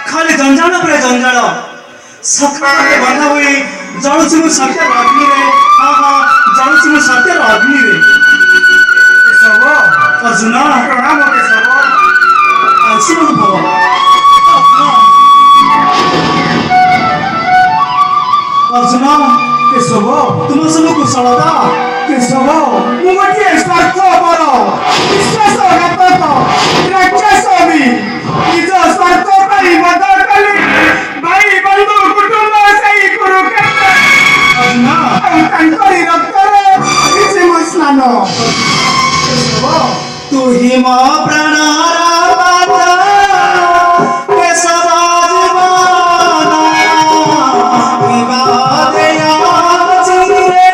खाली जंजाल पुरा जंजाल सकाळे बंधा हुई जाऊची मु सत्य अग्नि रे हां हां जाऊची मु सत्य अग्नि रे सब अर्जुन प्रणाम के सब आशीर्वाद भव अर्जुन के सब तुम सब कुशलता के सब मु गोटे स्वार्थ पर विश्वासघातक राक्षस भी निज स्वार्थ पाई मदद कली भाई बंधु कुटुंब सही कुरुक्षेत्र तांकरी रक्तरे किछि मु स्नान तू ही मो प्राणर बाबा केशव जीवना विवादया चिरे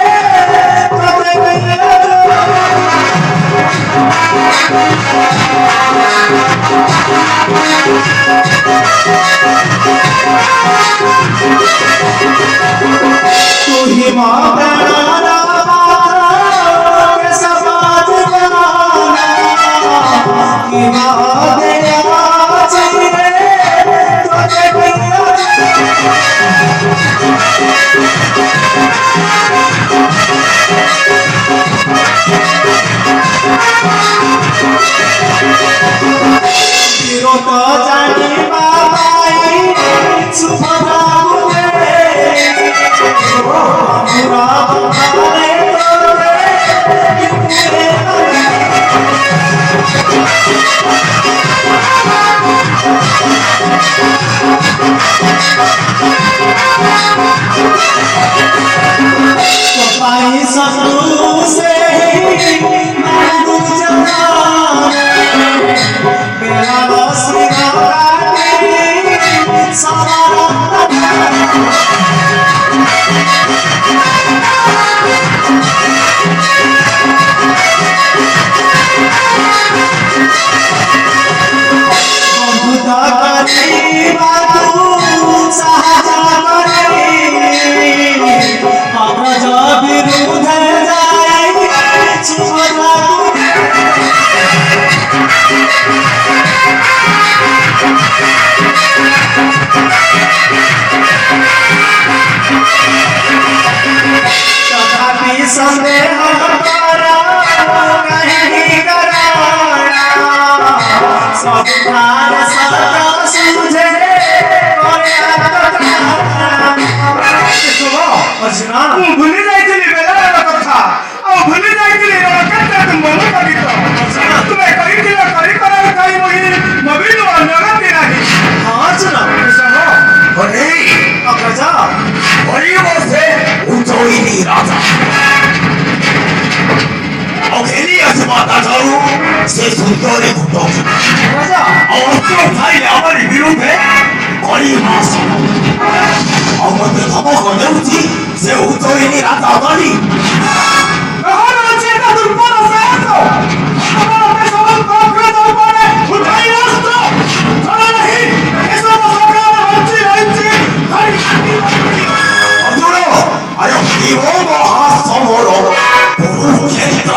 तू ही मो प्राणर बाबा केशव जीवना विवादया चिरे तो जानी बाबाई सुभद्रा मुझे पूरा बंधारे पाई शत्रु से मैं दूर चला बेला बसी संदेह कहीं कराना सब भार सदा सूझे अर्जुना भूली जाइली बेला कथा आ भूली जाइली रकेट मन करी तो तुमे करी कर काई मोहि नवीन नगति नाही अर्जुना सब अरे अग्रजा वही बसे उचोइनी राजा माता जाऊ से सुंदर घुटो राजा और तो भाई हमारे विरुद्ध करी मास और मत खबर करने उठी से उतो इनी रात आवानी कहां अच्छे का दुर्बल से तो हमारा सब को दुर्बल उठाई रास्ता चला नहीं ऐसा सरकार हंची अधूरो अरे दीवो महा समरो कुरुक्षेत्र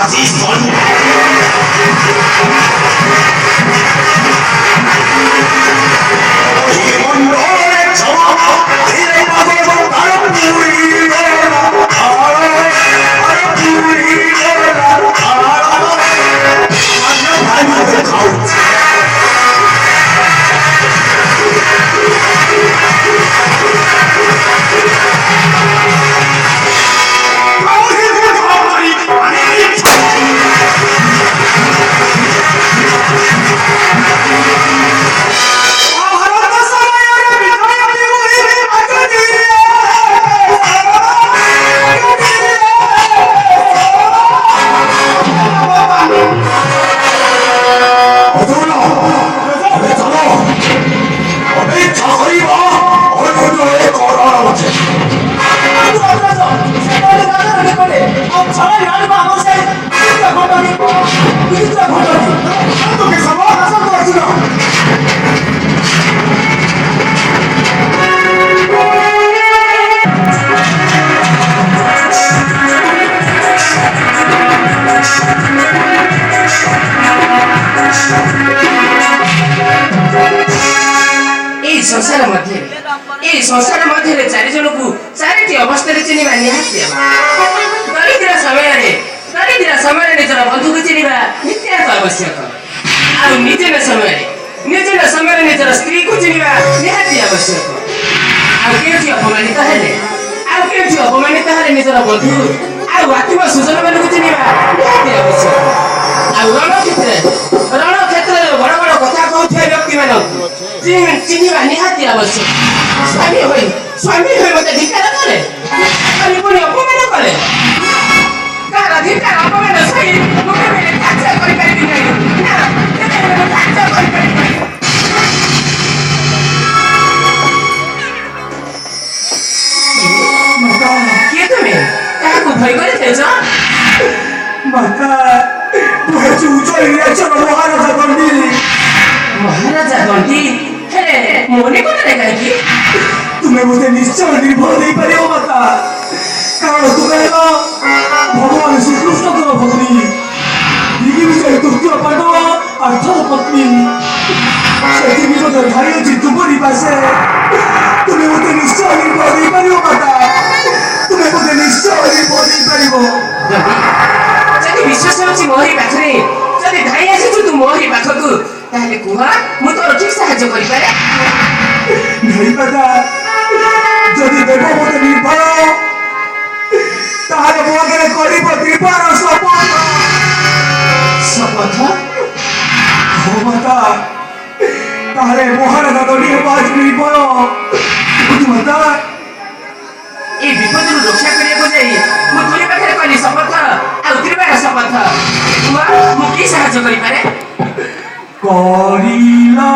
ଆଜି ସରୁ। संसार मध्य चारिजन को चारिटी अवस्था चिन्ह निहाती दरिद्र समय निजर बंधु को चिन्ह नित्यात आवश्यक आउ निजन समय निजर स्त्री को चिन्ह निहाती आवश्यक अपमानित हेले निजर बंधु आउ आत्म सुजन मान को चिन्ह निहाती आवश्यक रण क्षेत्र बड़ बड़ कथा कहूया व्यक्ति मान चिन्ह निहाती आवश्यक स्वामी हो मत धिकार कले पुणी अपमान कले कार धिकार अपमान सही मुझे मेरे कार्य कर पारि ना कार्य कर पारि किए तुम क्या भय कर महाराजा दंडी मने कौन कहीं तुम्हें मुझे निश्चय निर्भर नहीं पारे माता कारण तुम्हें भगवान श्रीकृष्ण भगिनी दिग्विजय तृतीय पांडव अर्थात पत्नी भाई अच्छी तुम्हारी पासे तुम्हें मुझे निश्चय निर्भर नहीं पार माता तुम्हें मुझे निश्चय निर्भर नहीं पार विश्वास अच्छी मोहरी पाखे जब धाई आसी तू मोहरी पाखक ताहले कुह मु तोर ठीक साहाय्य करि पारे नहीं पता जदि देव मत निर्भर ताहले मो आगे करिब कृपार शपथ हो माता ताहले महाराजा दड़ी बाज निर्भर माता ए विपद रक्षा करिया जाई मु तोरी पाखे कली शपथ आ कृपार शपथ मु की साहाय्य करि पारे करिला